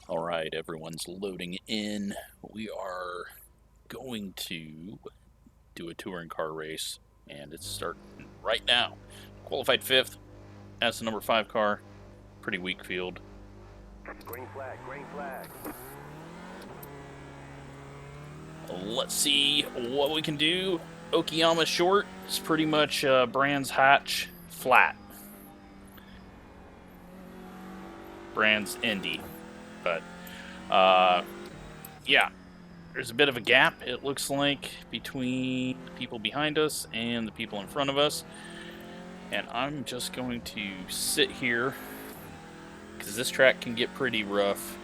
All right, everyone's loading in. We are going to do a touring car race, and it's starting right now. Qualified 5th as the number 5 car. Pretty weak field. Green flag, green flag. Let's see what we can do. Okayama short is pretty much Brands Hatch flat. Brands Indy. But, yeah. There's a bit of a gap, it looks like, between the people behind us and the people in front of us. And I'm just going to sit here, because this track can get pretty rough.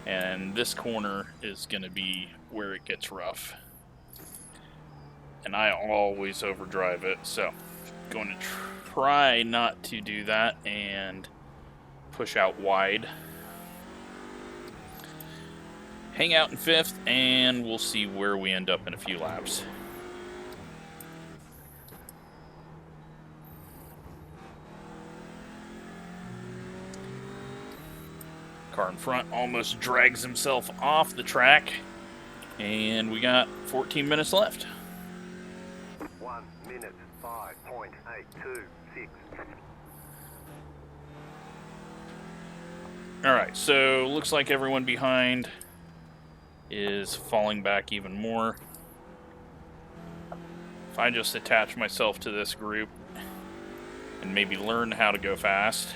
And this corner is going to be where it gets rough. And I always overdrive it, so I'm going to try not to do that and push out wide. Hang out in 5th, and we'll see where we end up in a few laps. Car in front almost drags himself off the track, and we got 14 minutes left. 1 minute, 5.826. Alright, so looks like everyone behind is falling back even more. If I just attach myself to this group and maybe learn how to go fast,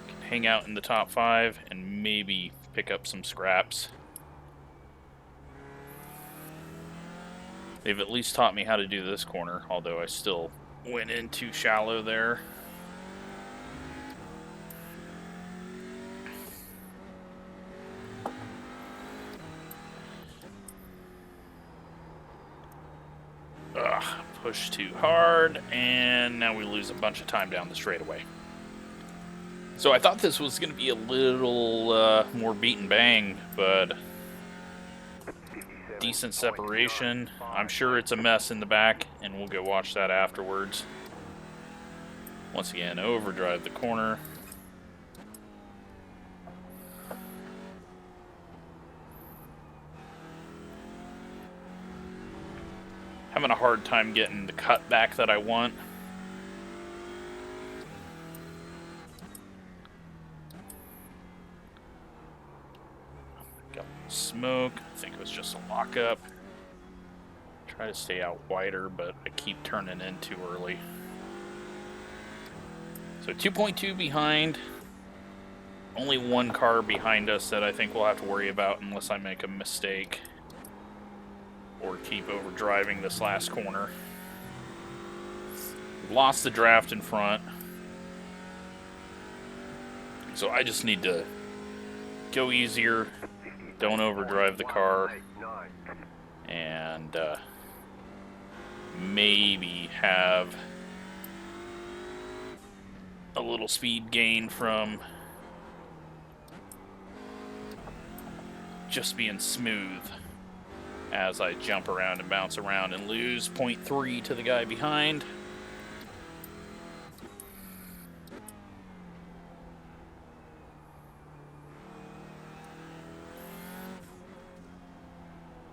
I can hang out in the top 5 and maybe pick up some scraps. They've at least taught me how to do this corner, although I still went in too shallow there. Push too hard, and now we lose a bunch of time down the straightaway. So I thought this was going to be a little more beat and bang, but decent separation. I'm sure it's a mess in the back, and we'll go watch that afterwards. Once again, overdrive the corner. Having a hard time getting the cut back that I want. Got smoke. I think it was just a lockup. Try to stay out wider, but I keep turning in too early. So 2.2 behind. Only one car behind us that I think we'll have to worry about unless I make a mistake or keep overdriving this last corner. Lost the draft in front, so I just need to go easier, don't overdrive the car, and maybe have a little speed gain from just being smooth as I jump around and bounce around and lose 0.3 to the guy behind.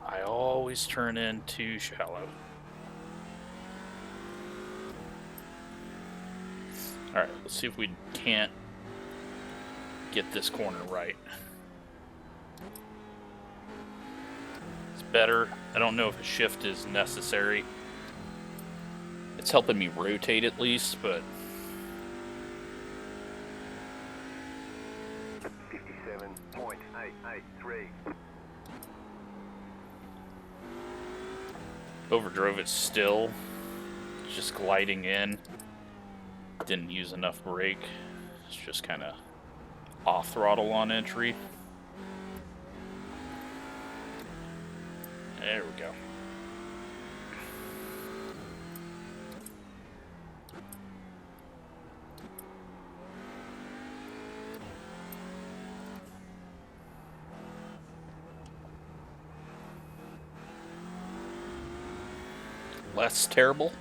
I always turn in too shallow. Alright, let's see if we can't get this corner right. Better. I don't know if a shift is necessary. It's helping me rotate at least, but 57.883. overdrove it still. Just gliding in. Didn't use enough brake. It's just kind of off throttle on entry. There we go. Less terrible.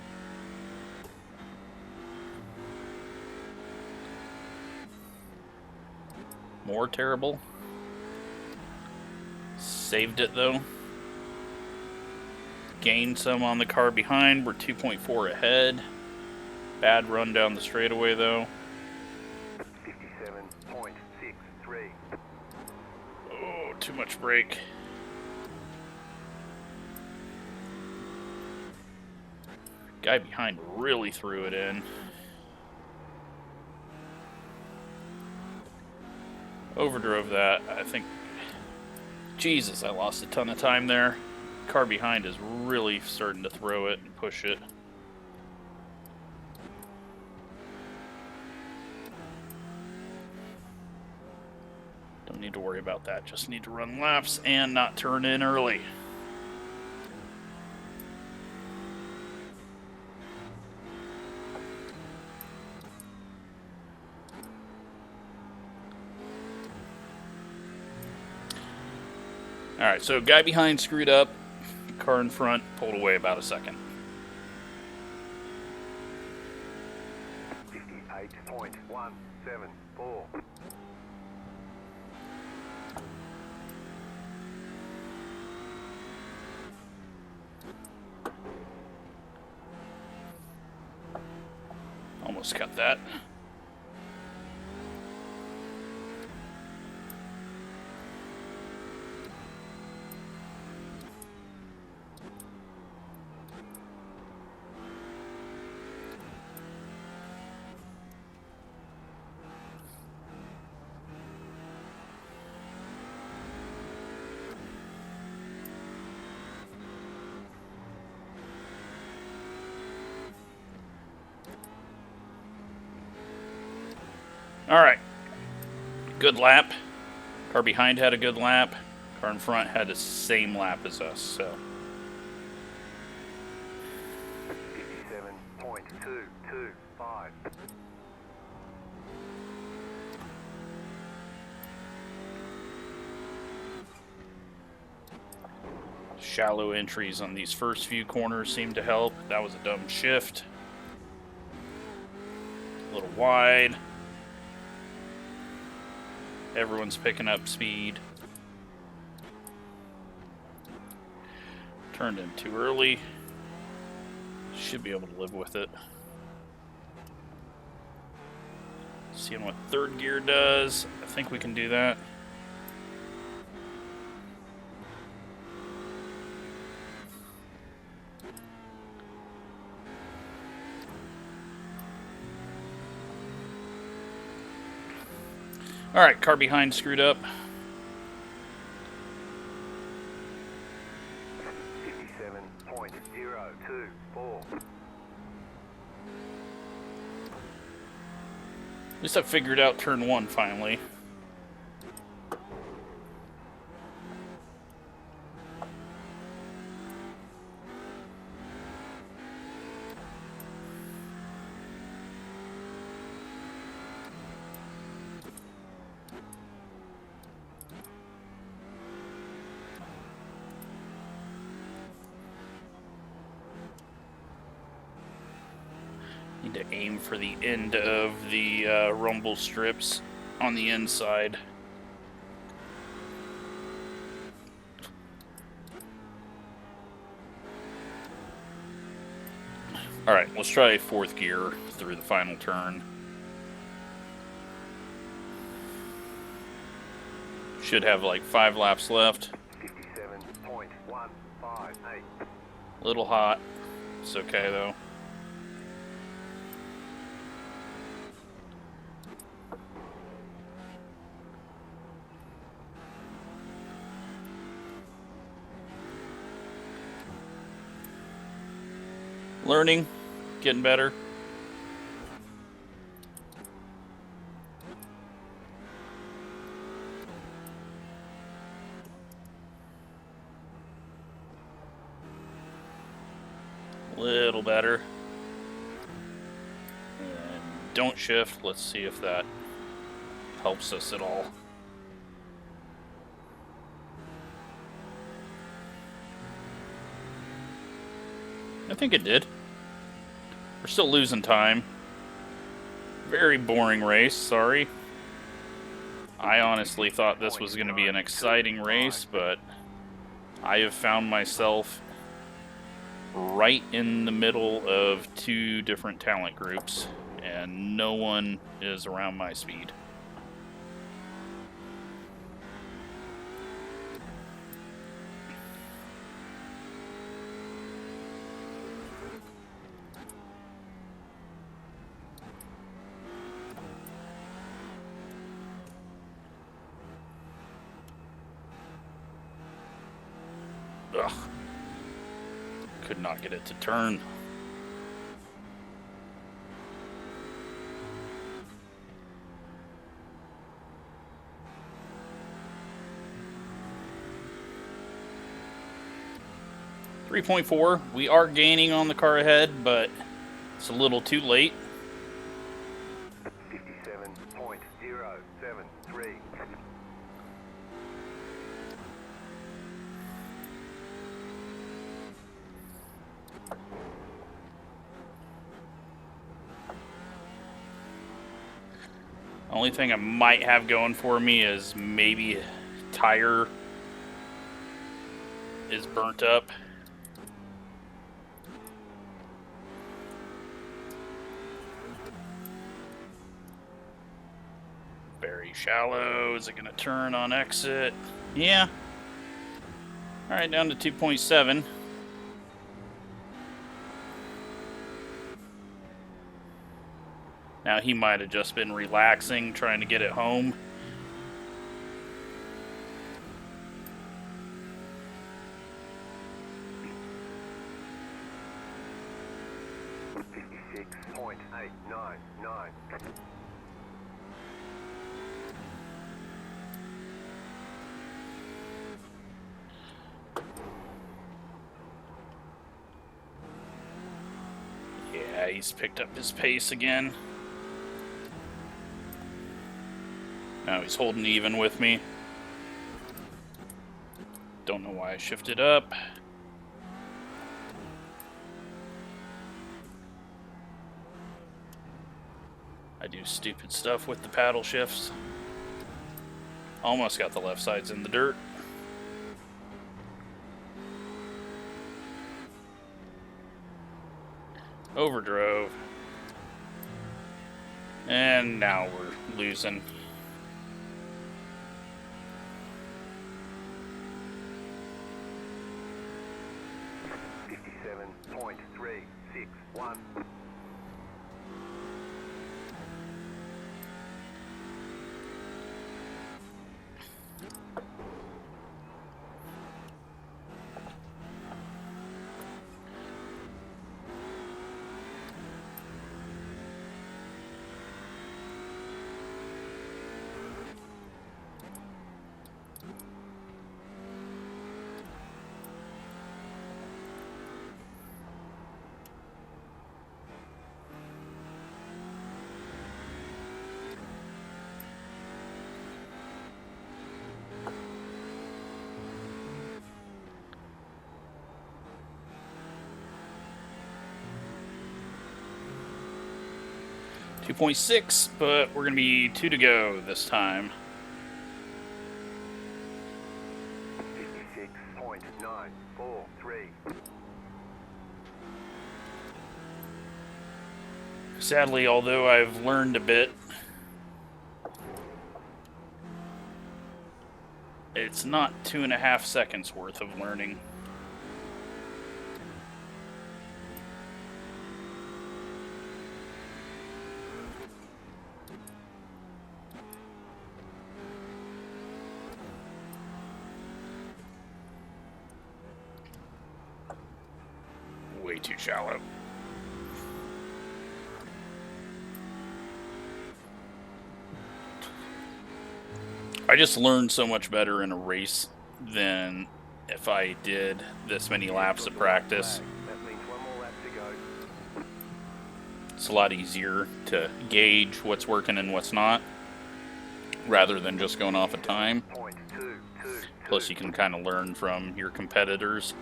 more terrible. Saved it though. Gained some on the car behind. We're 2.4 ahead. Bad run down the straightaway though. 57.63. Oh, too much brake. Guy behind really threw it in. Overdrove that. I think... Jesus, I lost a ton of time there. Car behind is really starting to throw it and push it. Don't need to worry about that. Just need to run laps and not turn in early. Alright, so guy behind screwed up. Car in front pulled away about a second. 58.174. Almost cut that. Alright. Good lap. Car behind had a good lap. Car in front had the same lap as us, so. 57.225. Shallow entries on these first few corners seem to help. That was a dumb shift. A little wide. Everyone's picking up speed. Turned in too early. Should be able to live with it. Seeing what third gear does. I think we can do that. Alright, car behind screwed up. 57.024. At least I figured out turn one finally. Need to aim for the end of the rumble strips on the inside. Alright, let's try fourth gear through the final turn. Should have like 5 laps left. 57.158. Little hot. It's okay though. Learning, getting better. Little better. And don't shift. Let's see if that helps us at all. I think it did. We're still losing time. Very boring race, sorry. I honestly thought this was going to be an exciting race, but I have found myself right in the middle of two different talent groups, and no one is around my speed. Ugh. Could not get it to turn. .4. We are gaining on the car ahead, but it's a little too late. 57.073. Only thing I might have going for me is maybe tire is burnt up. Very shallow. Is it going to turn on exit? Yeah. All right, down to 2.7. Now he might have just been relaxing, trying to get it home. .899. Yeah, he's picked up his pace again. Now he's holding even with me. Don't know why I shifted up. I do stupid stuff with the paddle shifts. Almost got the left sides in the dirt. Overdrove. And now we're losing. .361. .6, but we're gonna be 2 to go this time. 56.943. Sadly, although I've learned a bit, it's not 2.5 seconds worth of learning. Way too shallow. I just learned so much better in a race than if I did this many laps of practice. That means one more lap to go. It's a lot easier to gauge what's working and what's not, rather than just going off of time. Plus, you can kind of learn from your competitors,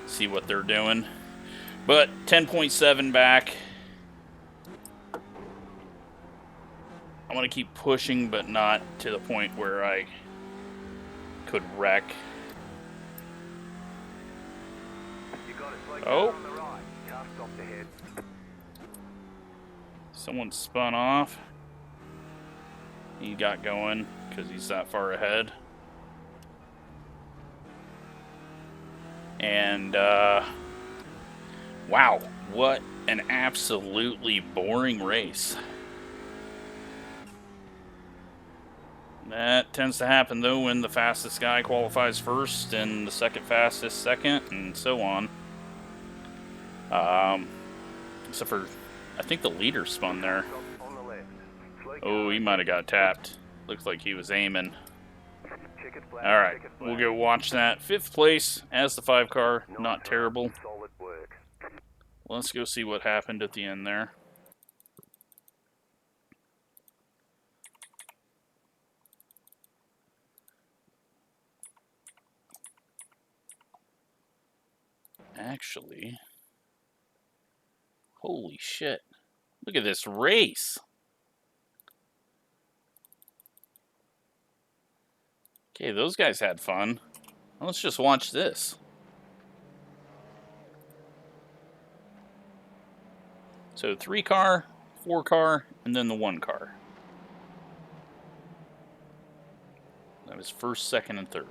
see what they're doing. But 10.7 back. I want to keep pushing, but not to the point where I could wreck. You got a slow Oh. car on the right. Car stopped ahead. Someone spun off. He got going because he's that far ahead. And, wow, what an absolutely boring race. That tends to happen, though, when the fastest guy qualifies first and the second fastest second, and so on. Except for, I think the leader spun there. On the left. Slow Oh, car he might have got tapped. Looks like he was aiming. Checkered flag, Alright, checkered we'll flag. go watch that. 5th place as the 5 car. Nice Not run. terrible. Solid work. Let's go see what happened at the end there. Actually, holy shit. Look at this race. Okay, those guys had fun. Let's just watch this. So 3 car, 4 car, and then the 1 car. That was first, second, and third.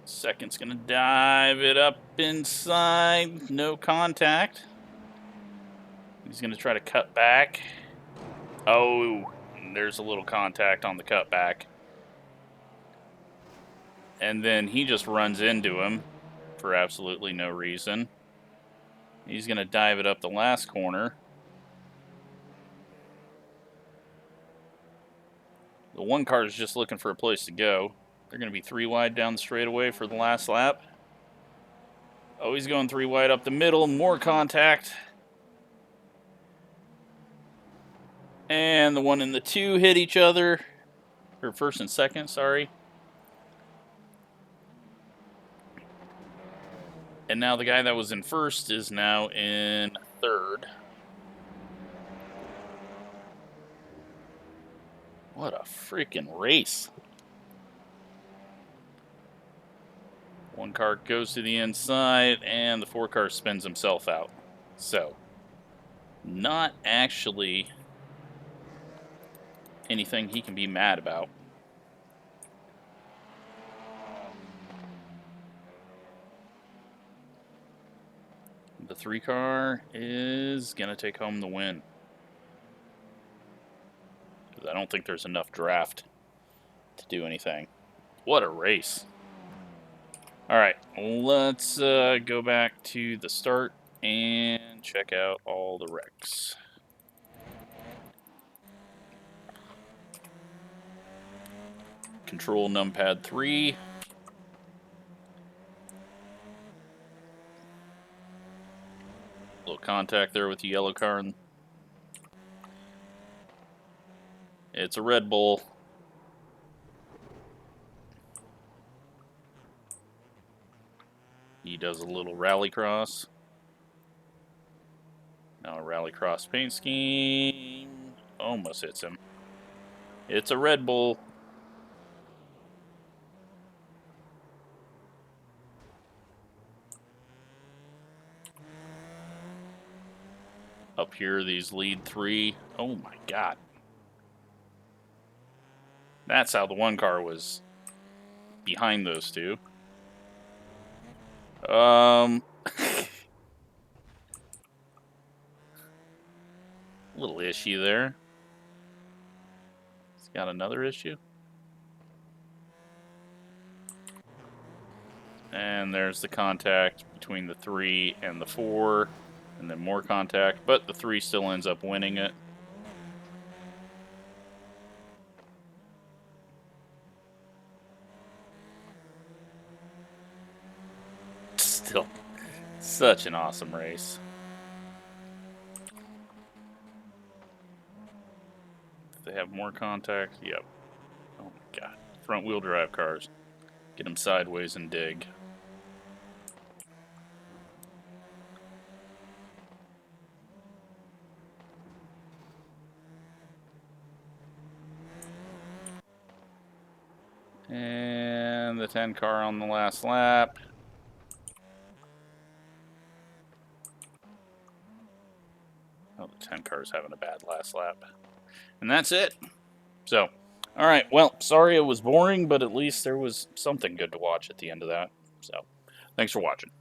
Second's gonna dive it up inside. No contact. He's gonna try to cut back. Oh, there's a little contact on the cutback. And then he just runs into him for absolutely no reason. He's going to dive it up the last corner. The 1 car is just looking for a place to go. They're going to be 3 wide down the straightaway for the last lap. Oh, he's going 3 wide up the middle. More contact. And the 1 and the 2 hit each other. Or first and second, sorry. And now the guy that was in first is now in third. What a freaking race. 1 car goes to the inside, and the 4 car spins himself out. So, not actually anything he can be mad about. The 3 car is going to take home the win. I don't think there's enough draft to do anything. What a race. Alright, let's go back to the start and check out all the wrecks. Control numpad 3. Little contact there with the yellow car. It's a Red Bull. He does a little rallycross. Now a rallycross paint scheme. Almost hits him. It's a Red Bull. Up here, these lead 3. Oh my god. That's how the 1 car was behind those 2. Little issue there. It's got another issue. And there's the contact between the 3 and the 4. And then more contact, but the 3 still ends up winning it. Still, such an awesome race. They have more contact. Yep. Oh my god. Front wheel drive cars. Get them sideways and dig. And the 10 car on the last lap. Oh, the 10 car is having a bad last lap. And that's it. So, all right. Well, sorry it was boring, but at least there was something good to watch at the end of that. So, thanks for watching.